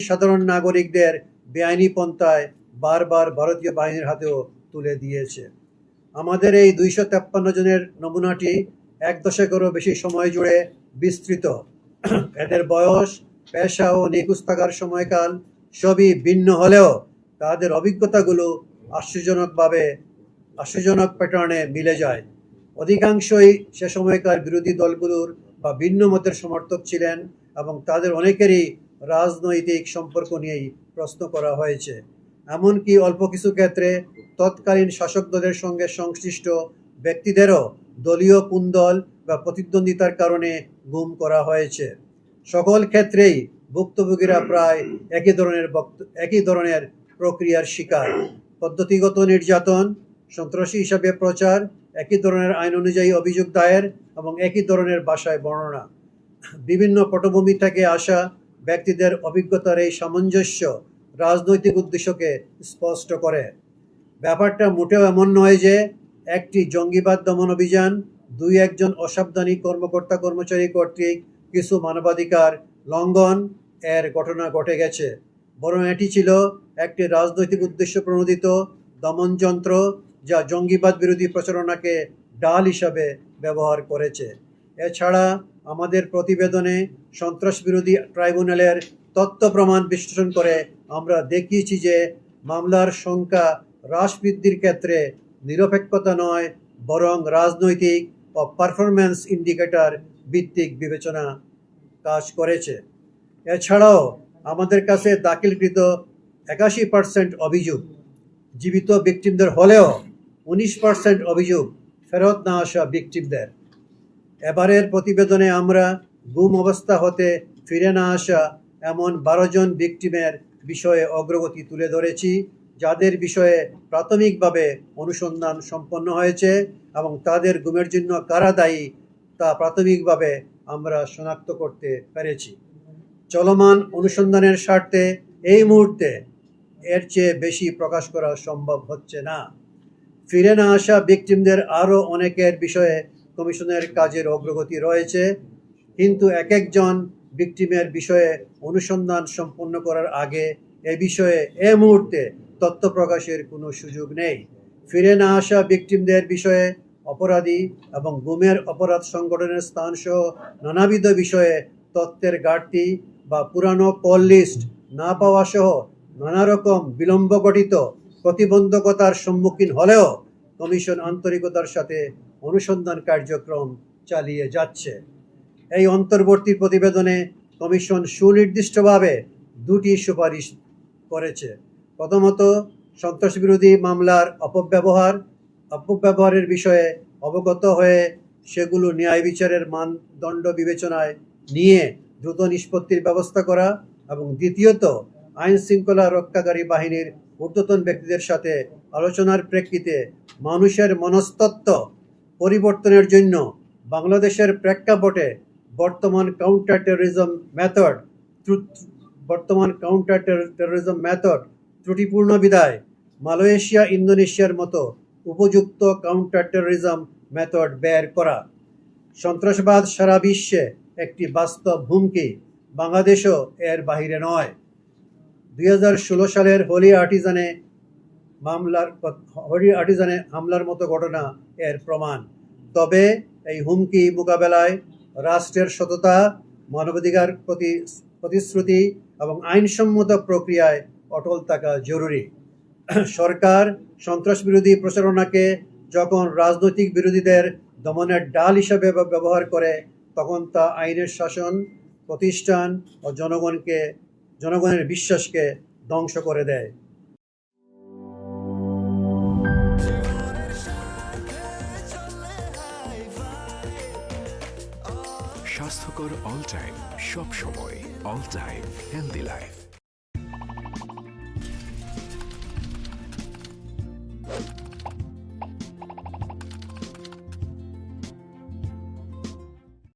সাধারণ নাগরিকদের বেআইনি পন্থায় বারবার ভারতীয় বাহিনীর হাতেও তুলে দিয়েছে। আমাদের এই 253 জনের নমুনাটি 1 দশকেরও বেশি সময় জুড়ে বিস্তৃত। এদের বয়স, পেশা ও নিখোঁজ থাকার সময়কাল সবই ভিন্ন হলেও তাদের অভিজ্ঞতাগুলো আশ্চর্যজনক প্যাটার্নে মিলে যায়। অধিকাংশই সে সময়কার বিরোধী দলগুলোর বা ভিন্ন মতের সমর্থক ছিলেন এবং তাদের অনেকেরই রাজনৈতিক সম্পর্ক নিয়েই প্রশ্ন করা হয়েছে। এমনকি অল্প কিছু ক্ষেত্রে তৎকালীন শাসক দলের সঙ্গে সংশ্লিষ্ট ব্যক্তিদেরও দলীয় কুন্দল বা প্রতিদ্বন্দ্বিতার কারণে গুম করা হয়েছে। সকল ক্ষেত্রেই ভুক্তভোগীরা প্রায় একই ধরনের প্রক্রিয়ার শিকার। পদ্ধতিগত নির্যাতন, সন্ত্রাসী হিসাবে প্রচার, একই ধরনের আইন অনুযায়ী অভিযোগ দায়ের এবং একই ধরনের ভাষায় বর্ণনা। বিভিন্ন পটভূমি থেকে আসা ব্যক্তিদের অভিজ্ঞতার এই সামঞ্জস্য রাজনৈতিক উদ্দেশ্যকে স্পষ্ট করে। ব্যাপারটা মোটেও এমন নয় যে একটি জঙ্গিবাদ দমন অভিযান 2-1 অসাবধানী কর্মকর্তা কর্মচারী কর্তৃক কিছু মানবাধিকার লঙ্ঘন এর ঘটনা ঘটে গেছে, বরং এটি ছিল একটি রাজনৈতিক উদ্দেশ্য প্রণোদিত দমনযন্ত্র যা জঙ্গিবাদ বিরোধী প্রচারণাকে ডাল হিসাবে ব্যবহার করেছে। এছাড়া আমাদের প্রতিবেদনে সন্ত্রাস বিরোধী ট্রাইব্যুনালের তথ্য প্রমাণ বিশ্লেষণ করে আমরা দেখিয়েছি যে মামলার সংখ্যা হ্রাস বৃদ্ধির ক্ষেত্রে নিরপেক্ষতা নয়, বরং রাজনৈতিক ও পারফরম্যান্স ইন্ডিকেটর ভিত্তিক বিবেচনা কাজ করেছে। এছাড়াও আমাদের কাছে দাখিলকৃত 81% অভিযোগ জীবিত ভিকটিমদের হলেও 19% অভিযোগ ফেরত না আসা ভিকটিমদের। এবারের প্রতিবেদনে আমরা গুম অবস্থা হতে ফিরে না আসা এমন 12 জন ভিকটিমের বিষয়ে অগ্রগতি তুলে ধরেছি, যাদের বিষয়ে প্রাথমিকভাবে অনুসন্ধান সম্পন্ন হয়েছে এবং তাদের গুমের জন্য কারা দায়ী তা প্রাথমিকভাবে আমরা শনাক্ত করতে পেরেছি। চলমান অনুসন্ধানের স্বার্থে এই মুহূর্তে এর চেয়ে বেশি প্রকাশ করা সম্ভব হচ্ছে না। ফিরে না আসা ভিকটিমদের আরও অনেকের বিষয়ে কমিশনের কাজের অগ্রগতি রয়েছে, কিন্তু একজন ভিকটিমের বিষয়ে অনুসন্ধান সম্পন্ন করার আগে এ বিষয়ে এ মুহূর্তে তথ্য প্রকাশের কোনো সুযোগ নেই। ফিরে না আসা ভিকটিমদের বিষয়ে অপরাধী এবং গুমের অপরাধ সংগঠনের স্থানসহ নানাবিধ বিষয়ে তথ্যের ঘাটতি বা পুরানো কল লিস্ট না পাওয়া সহ নানা রকম বিলম্ব ঘটিত প্রতিবন্ধকতার সম্মুখীন হলেও কমিশন আন্তরিকতার সাথে অনুসন্ধান কার্যক্রম চালিয়ে যাচ্ছে। এই অন্তর্বর্তী প্রতিবেদনে কমিশন সুনির্দিষ্টভাবে 2টি সুপারিশ করেছে। প্রথমত, সন্ত্রাসবিরোধী মামলার অপব্যবহারের বিষয়ে অবগত হয়ে সেগুলো ন্যায় বিচারের মানদণ্ড বিবেচনায় নিয়ে দ্রুত নিষ্পত্তির ব্যবস্থা করা, এবং দ্বিতীয়ত, আইন শৃঙ্খলা রক্ষাকারী বাহিনীর ঊর্ধ্বতন ব্যক্তিদের সাথে আলোচনার প্রেক্ষিতে মানুষের মনস্তত্ত্ব পরিবর্তনের জন্য বাংলাদেশের প্রেক্ষাপটে বর্তমান কাউন্টার টেরোরিজম মেথড ত্রুটিপূর্ণ বিদায় মালয়েশিয়া, ইন্দোনেশিয়ার মতো উপযুক্ত কাউন্টার টেরোরিজম মেথড বের করা। সন্ত্রাসবাদ সারা বিশ্বে একটি বাস্তব হুমকি, বাংলাদেশও এর বাহিরে নয়। 2016 সালের হোলি আর্টিজানে হামলার মতো ঘটনা এর প্রমাণ। তবে এই হুমকি মোকাবেলায় রাষ্ট্রের সততা, মানবাধিকার প্রতিশ্রুতি এবং আইনসম্মত প্রক্রিয়ায় অটল থাকা জরুরি। সরকার সন্ত্রাস বিরোধী প্রচারণাকে যখন রাজনৈতিক বিরোধীদের দমনের ডাল হিসাবে ব্যবহার করে, তখন তা আইনের শাসন, প্রতিষ্ঠান ও জনগণের বিশ্বাসকে ধ্বংস করে দেয়। স্বাস্থ্যকর অল টাইম, সব সময় অল টাইম হেলদি লাইফ।